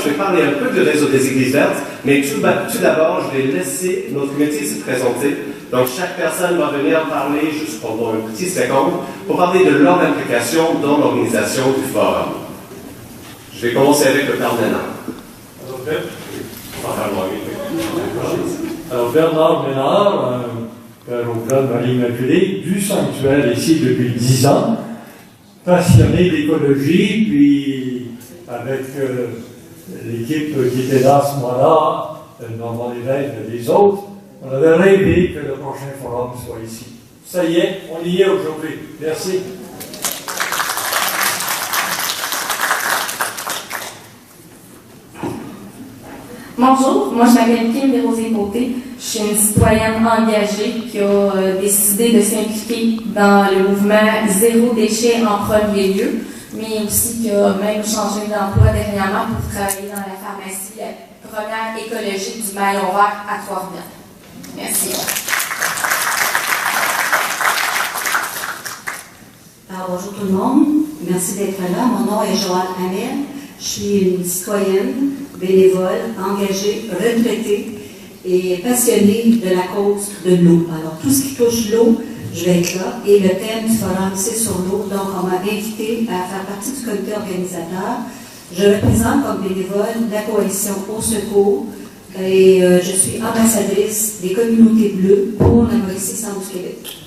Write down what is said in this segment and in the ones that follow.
je vais parler un peu du réseau des Églises vertes, mais tout d'abord, je vais laisser notre comité se présenter. Donc, chaque personne va venir parler juste pendant une petite seconde pour parler de leur implication dans l'organisation du forum. Je vais commencer avec le Père Ménard. Alors, Bernard Ménard, Père au clan de Marie-Immaculée, du sanctuaire ici depuis 10 ans, passionné d'écologie, puis avec l'équipe qui était là à ce moment-là, Normand Lévesque et les autres, on avait rêvé que le prochain forum soit ici. Ça y est, on y est aujourd'hui. Merci. Bonjour, moi je m'appelle Kim Desrosiers-Côté. Je suis une citoyenne engagée qui a décidé de s'impliquer dans le mouvement Zéro déchet en premier lieu, mais aussi qui a même changé d'emploi dernièrement pour travailler dans la pharmacie, la première écologique du Maillon Vert à Trois-Rivières. Merci. Alors, bonjour tout le monde. Merci d'être là. Mon nom est Joanne Hamel. Je suis une citoyenne, bénévole, engagée, retraitée et passionnée de la cause de l'eau. Alors, tout ce qui touche l'eau, je vais être là. Et le thème du forum, c'est sur l'eau. Donc, on m'a invité à faire partie du comité organisateur. Je représente comme bénévole la coalition Au Secours et je suis ambassadrice des communautés bleues pour la Mauricie Centre du Québec.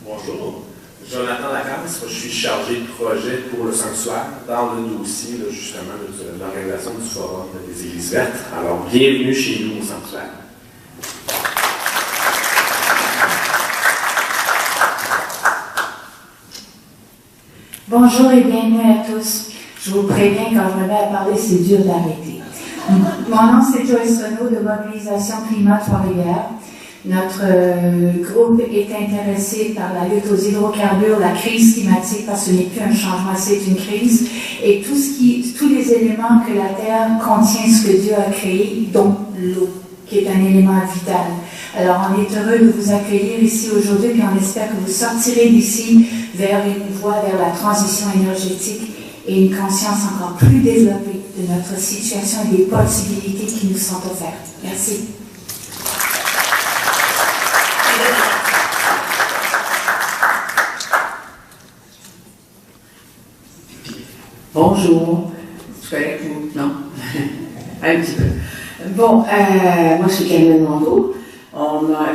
Bonjour, Jonathan Lacasse, je suis chargé de projet pour le sanctuaire dans le dossier justement de l'organisation du forum des Églises vertes. Alors, bienvenue chez nous au sanctuaire. Bonjour et bienvenue à tous. Je vous préviens, quand je me mets à parler, c'est dur d'arrêter. Mon nom, c'est Joyce Renaud de Mobilisation Climat Trois-Rivières. Notre groupe est intéressé par la lutte aux hydrocarbures, la crise climatique, parce que ce n'est plus un changement, c'est une crise, et tous les éléments que la Terre contient, ce que Dieu a créé, dont l'eau, qui est un élément vital. Alors, on est heureux de vous accueillir ici aujourd'hui, puis on espère que vous sortirez d'ici vers une voie vers la transition énergétique et une conscience encore plus développée de notre situation et des possibilités qui nous sont offertes. Merci. Bonjour. Tu connais vous? Non? Un petit peu. Bon, moi je suis Camille Mondeau.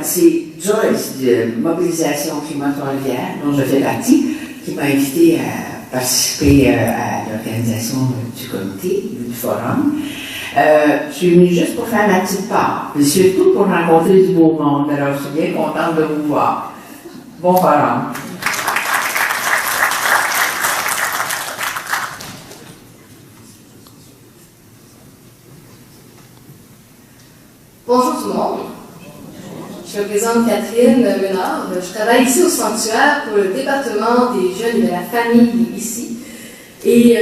C'est Joyce de Mobilisation Climat Trois-Rivières, dont je fais partie, qui m'a invité à participer à l'organisation du comité, du forum. Je suis venue juste pour faire ma petite part, et surtout pour rencontrer du beau monde. Alors je suis bien contente de vous voir. Bon forum. Bonjour tout le monde. Je me présente Catherine Ménard. Je travaille ici au sanctuaire pour le département des jeunes et de la famille ici. Et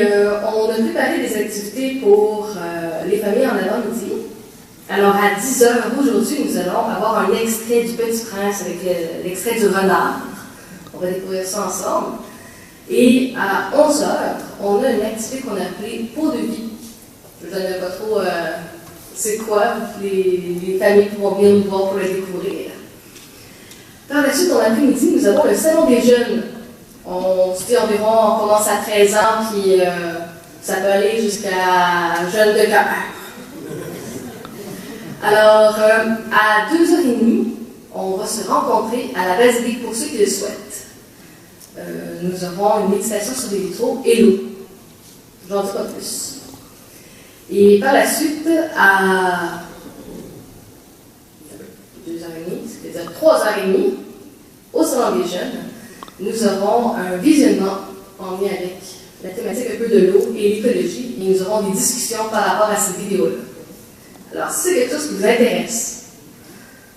on a préparé des activités pour les familles en avant-midi. Alors à 10h aujourd'hui, nous allons avoir un extrait du Petit Prince avec l'extrait du renard. On va découvrir ça ensemble. Et à 11h, on a une activité qu'on a appelée Peau de vie. Je ne vous donnerai pas trop c'est quoi, les familles pourront bien nous voir pour le découvrir. Par la suite, en après-midi, nous avons le Salon des jeunes. On se dit environ, on commence à 13 ans, puis ça peut aller jusqu'à jeunes de cœur. Alors, à 2h30, on va se rencontrer à la basilique pour ceux qui le souhaitent. Nous aurons une méditation sur les vitraux et l'eau. Je n'en dis pas plus. Et par la suite, à 2h30, c'est-à-dire 3h30, au Salon des jeunes, nous aurons un visionnement en lien avec la thématique un peu de l'eau et l'écologie, et nous aurons des discussions par rapport à cette vidéo-là. Alors, si c'est quelque chose qui vous intéresse,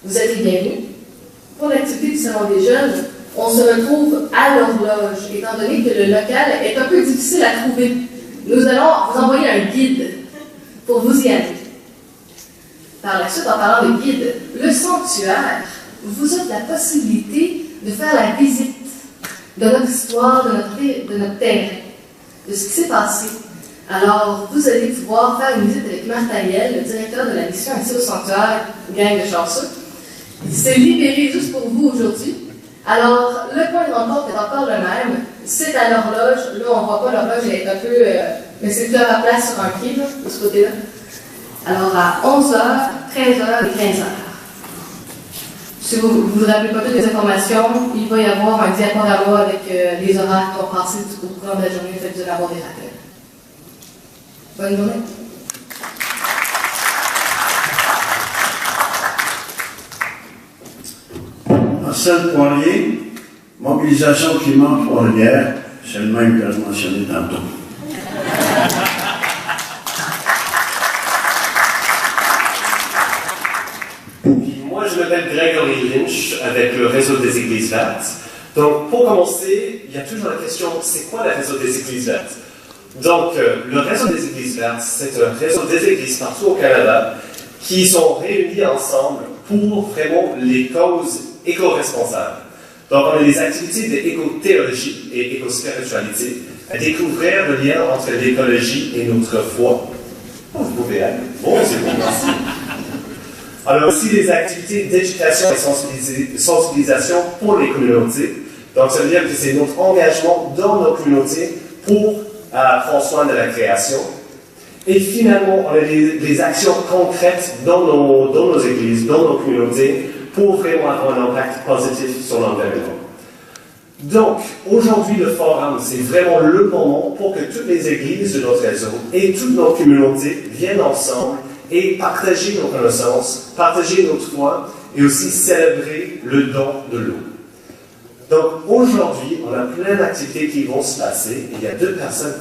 vous êtes les bienvenus. Pour l'activité du Salon des jeunes, on se retrouve à l'horloge, étant donné que le local est un peu difficile à trouver. Nous allons vous envoyer un guide pour vous y aller. Par la suite, en parlant de guide, le sanctuaire vous offre la possibilité de faire la visite de notre histoire, de notre terrain, de ce qui s'est passé. Alors, vous allez pouvoir faire une visite avec Marc Daniel, le directeur de la mission ici au sanctuaire, gang de chanceux. Il s'est libéré juste pour vous aujourd'hui. Alors, le point de rencontre est encore le même. C'est à l'horloge. Là, on ne voit pas l'horloge, elle est un peu... mais c'est plus à la place sur un pied, là, de ce côté-là. Alors, à 11h, 13h et 15h. Si vous ne vous rappelez pas toutes les informations, il va y avoir un diaporama avec les horaires qui vont passer au cours de la journée. Fait que vous allez avoir des rappels. Bonne journée. Marcel Poirier, mobilisation climat Trois-Rivières, c'est le même que je mentionnais tantôt. Moi, je m'appelle Gregory Lynch avec le réseau des Églises vertes. Donc, pour commencer, il y a toujours la question, c'est quoi le réseau des Églises vertes? Donc, le réseau des Églises vertes, c'est un réseau des églises partout au Canada qui sont réunis ensemble pour vraiment les causes éco-responsables. Donc, on a des activités d'éco-théologie et éco-spiritualité à découvrir le lien entre l'écologie et notre foi. Oh, vous pouvez aller. Bon, c'est bon, merci. Alors, aussi des activités d'éducation et sensibilisation pour les communautés. Donc, ça veut dire que c'est notre engagement dans nos communautés pour prendre soin de la création. Et finalement, on a des actions concrètes dans nos églises, dans nos communautés, pour vraiment avoir un impact positif sur l'environnement. Donc, aujourd'hui, le forum, c'est vraiment le moment pour que toutes les églises de notre réseau et toutes nos communautés viennent ensemble et partager nos connaissances, partager notre foi et aussi célébrer le don de l'eau. Donc, aujourd'hui, on a plein d'activités qui vont se passer. Il y a une personne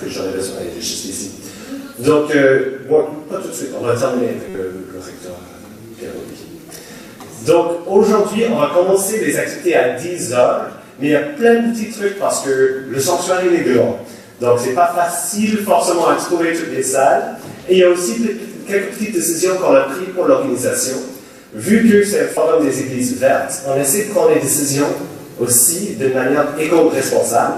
que j'aurais besoin, elle est juste ici. Donc, bon, pas tout de suite, on va terminer avec le recteur Pierre-Olivier. Donc, aujourd'hui, on va commencer les activités à 10h, mais il y a plein de petits trucs parce que le sanctuaire est grand. Donc, c'est pas facile forcément à trouver toutes les salles. Et il y a aussi quelques petites décisions qu'on a prises pour l'organisation. Vu que c'est un forum des églises vertes, on essaie de prendre les décisions aussi de manière éco-responsable.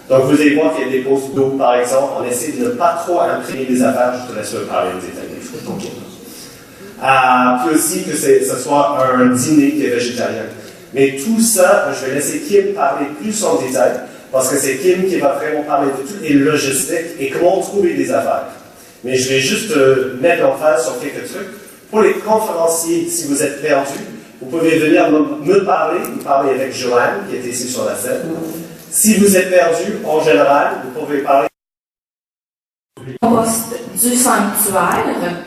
Donc, vous allez voir qu'il y a des pauses d'eau, par exemple. On essaie de ne pas trop imprimer des affaires. Je te laisse me parler des détails. Puis aussi que ce soit un dîner qui est végétarien. Mais tout ça, je vais laisser Kim parler plus en détail, parce que c'est Kim qui va vraiment parler de toutes les logistiques et comment trouver des affaires. Mais je vais juste mettre en face sur quelques trucs. Pour les conférenciers, si vous êtes perdus, vous pouvez venir me parler, vous parler avec Joanne, qui est ici sur la scène. Si vous êtes perdu, en général, vous pouvez parler au poste du sanctuaire.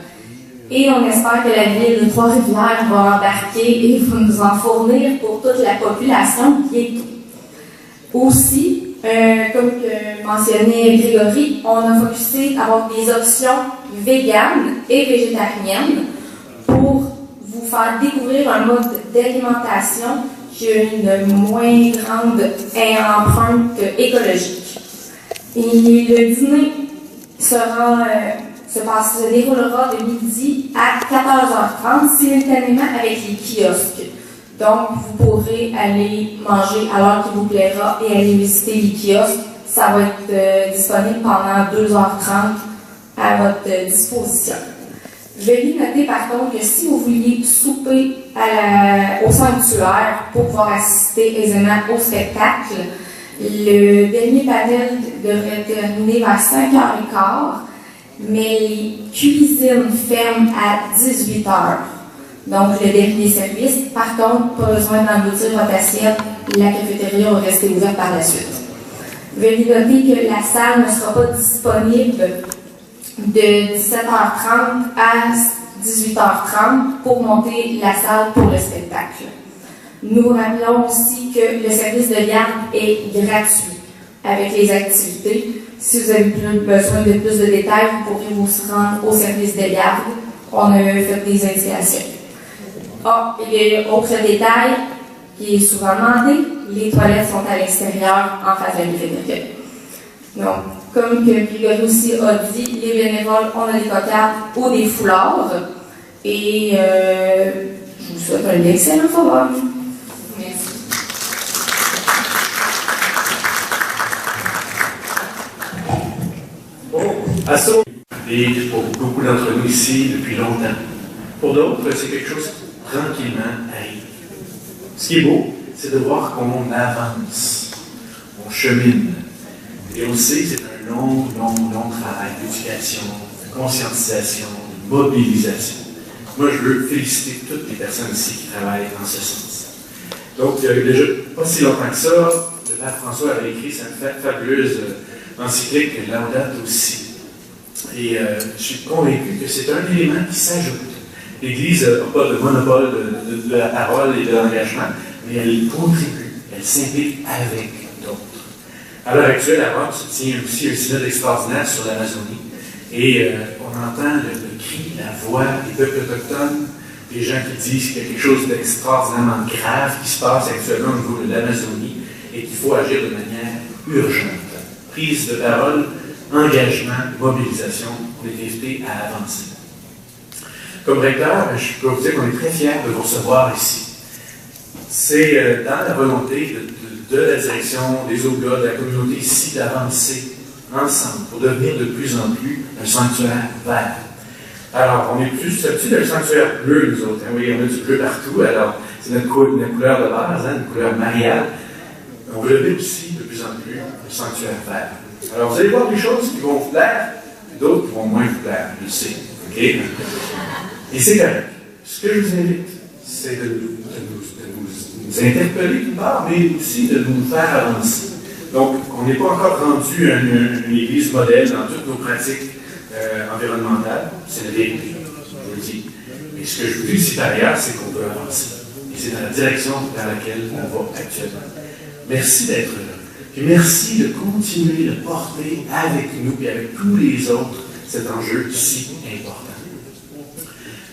Et on espère que la ville de Trois-Rivières va embarquer et va nous en fournir pour toute la population bientôt. Aussi, comme que mentionnait Grégory, on a focusé à avoir des options véganes et végétariennes pour vous faire découvrir un mode d'alimentation qui a une moins grande empreinte écologique. Et le dîner se déroulera de midi à 14h30 simultanément avec les kiosques. Donc, vous pourrez aller manger à l'heure qui vous plaira et aller visiter les kiosques. Ça va être disponible pendant 2h30 à votre disposition. Veuillez noter par contre que si vous vouliez souper au sanctuaire pour pouvoir assister aisément au spectacle, le dernier panel devrait terminer vers 5h15, mais les cuisines ferment à 18h. Donc, le dernier service. Par contre, pas besoin d'engloutir votre assiette. La cafétéria va rester ouverte par la suite. Veuillez noter que la salle ne sera pas disponible de 17h30 à 18h30 pour monter la salle pour le spectacle. Nous rappelons aussi que le service de garde est gratuit avec les activités. Si vous avez besoin de plus de détails, vous pourrez vous rendre au service de garde. On a fait des indications. Et autre détail qui est souvent demandé, les toilettes sont à l'extérieur en face de la cafétéria. Donc, comme que Grégory aussi a dit, les bénévoles ont des cocardes ou des foulards. Et je vous souhaite un excellent forum. Merci. Asso. Et pour beaucoup d'entre nous ici, depuis longtemps. Pour d'autres, c'est quelque chose qui tranquillement arrive. Ce qui est beau, c'est de voir qu'on avance, on chemine. Et on sait que c'est un long travail d'éducation, de conscientisation, de mobilisation. Moi, je veux féliciter toutes les personnes ici qui travaillent dans ce sens. Donc, il y a eu déjà pas si longtemps que ça, le pape François avait écrit cette fabuleuse encyclique Laudato Si. Et je suis convaincu que c'est un élément qui s'ajoute. L'Église n'a pas de monopole de la parole et de l'engagement, mais elle contribue, elle s'implique avec d'autres. À l'heure actuelle, à Rome se tient aussi un synode extraordinaire sur l'Amazonie. Et on entend le cri, la voix des peuples autochtones, des gens qui disent qu'il y a quelque chose d'extraordinairement grave qui se passe actuellement au niveau de l'Amazonie et qu'il faut agir de manière urgente. Prise de parole, engagement, mobilisation, on est invité à avancer. Comme recteur, je peux vous dire qu'on est très fiers de vous recevoir ici. C'est dans la volonté de la direction, des OGA, de la communauté ici, d'avancer ensemble pour devenir de plus en plus un sanctuaire vert. Alors, on est plus habitué d'un sanctuaire bleu, nous autres. Hein? Oui, on a du bleu partout, alors c'est notre couleur de base, hein, une couleur mariale. On veut devenir aussi de plus en plus un sanctuaire vert. Alors, vous allez voir des choses qui vont vous plaire, et d'autres qui vont moins vous plaire, je le sais. OK? Et c'est correct. Ce que je vous invite, c'est de nous interpeller d'une part, mais aussi de nous faire avancer. Donc, on n'est pas encore rendu à une église modèle dans toutes nos pratiques environnementales. C'est la vérité, je le dis. Mais ce que je vous dis ici derrière, c'est qu'on peut avancer. Et c'est dans la direction vers laquelle on va actuellement. Merci d'être là. Et merci de continuer de porter avec nous et avec tous les autres cet enjeu si important.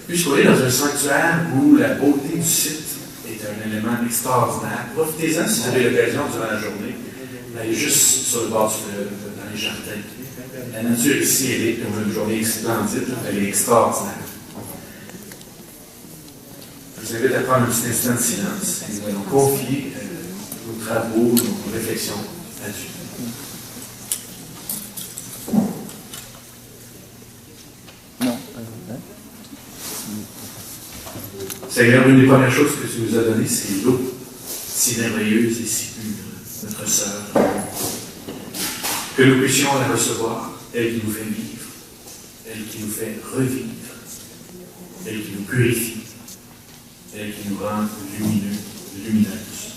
Puisqu'on est dans un sanctuaire où la beauté du site est un élément extraordinaire, profitez-en si vous avez l'occasion durant la journée d'aller juste sur le bord du fleuve, dans les jardins. La nature ici, elle est comme une journée splendide, elle est extraordinaire. Je vous invite à prendre un petit instant de silence et nous allons confier nos travaux, nos réflexions à Dieu. Seigneur, une des premières choses que tu nous as données, c'est l'eau, si merveilleuse et si pure, notre sœur. Que nous puissions la recevoir, elle qui nous fait vivre, elle qui nous fait revivre, elle qui nous purifie, elle qui nous rend lumineux, lumineuses.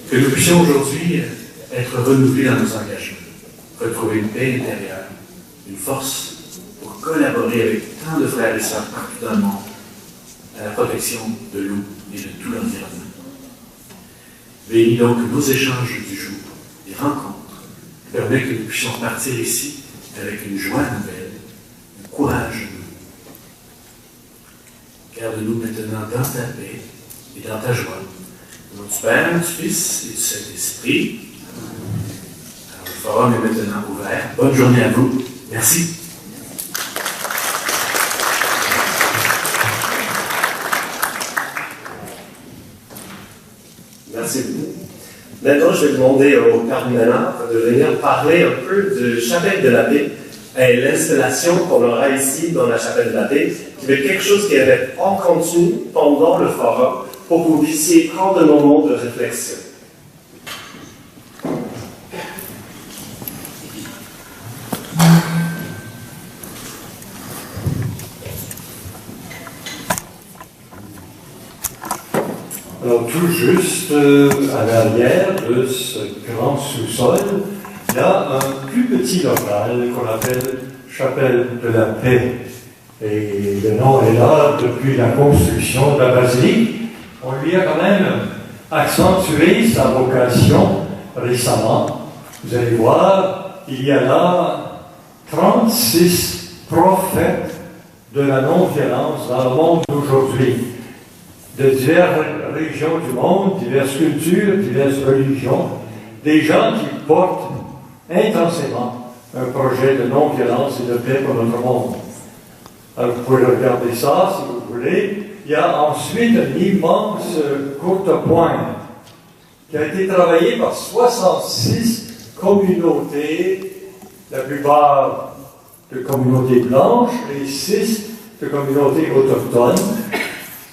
Que nous puissions aujourd'hui être renouvelés dans nos engagements, retrouver une paix intérieure, une force pour collaborer avec tant de frères et sœurs partout dans le monde à la protection de l'eau et de tout l'environnement. Bénis donc nos échanges du jour, les rencontres, permet que nous puissions partir ici avec une joie nouvelle, un courage nouveau. Garde-nous maintenant dans ta paix et dans ta joie. Au nom du Père, du Fils et du Saint-Esprit. Alors, le forum est maintenant ouvert. Bonne journée à vous. Merci. Merci beaucoup. Maintenant, je vais demander au cardinal de venir parler un peu de Chapelle de la Paix et l'installation qu'on aura ici dans la Chapelle de la Paix, qui va être quelque chose qui va être en continu pendant le forum pour que vous puissiez prendre un moment de réflexion. Alors tout juste à l'arrière de ce grand sous-sol, il y a un plus petit local qu'on appelle Chapelle de la Paix. Et le nom est là depuis la construction de la basilique. On lui a quand même accentué sa vocation récemment. Vous allez voir, il y a là 36 prophètes de la non-violence dans le monde d'aujourd'hui, de diverses régions du monde, diverses cultures, diverses religions, des gens qui portent intensément un projet de non-violence et de paix pour notre monde. Alors vous pouvez regarder ça si vous voulez. Il y a ensuite un immense courte-pointe qui a été travaillé par 66 communautés la plupart de communautés blanches et 6 de communautés autochtones,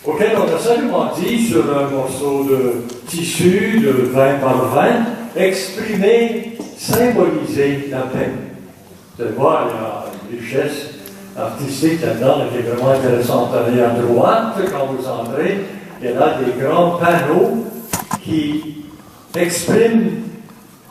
auxquelles on a simplement dit sur un morceau de tissu de 20 par 20, exprimer, symboliser la paix. Vous allez voir, il y a une richesse artistique là-dedans qui est vraiment intéressante. Allez à droite, quand vous entrez, il y a là des grands panneaux qui expriment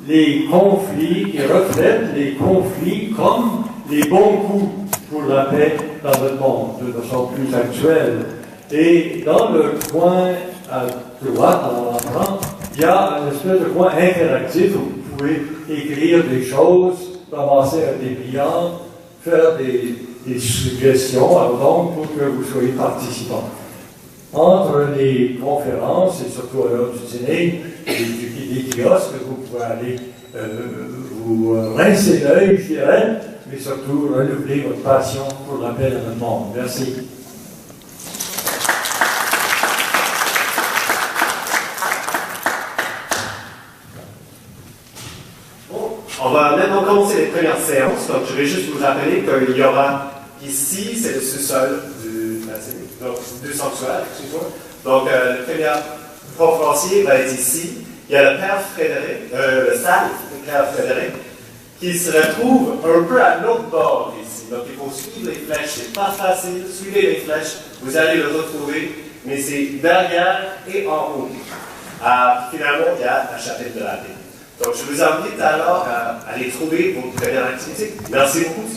les conflits, qui reflètent les conflits comme les bons coups pour la paix dans le monde, de façon plus actuelle. Et dans le coin à droite, on l'apprend, il y a une espèce de coin interactif où vous pouvez écrire des choses, ramasser un dépliant, faire des suggestions, donc pour que vous soyez participants. Entre les conférences, et surtout à l'heure du dîner, des kiosques, vous pouvez aller vous rincer l'œil, je dirais, mais surtout renouveler votre passion pour la paix dans le monde. Merci. On va maintenant commencer les premières séances. Donc, je vais juste vous rappeler qu'il y aura ici, c'est le sous-sol du sanctuaire, excusez-moi. Donc, le premier conférencier va être ici. Il y a le Père Frédéric, le salle, le Père Frédéric, qui se retrouve un peu à l'autre bord ici. Donc, il faut suivre les flèches. C'est pas facile. Suivez les flèches. Vous allez le retrouver. Mais c'est derrière et en haut. Finalement, il y a la chapelle de la paix. Donc, je vous invite alors à aller trouver vos premières activités. Merci beaucoup.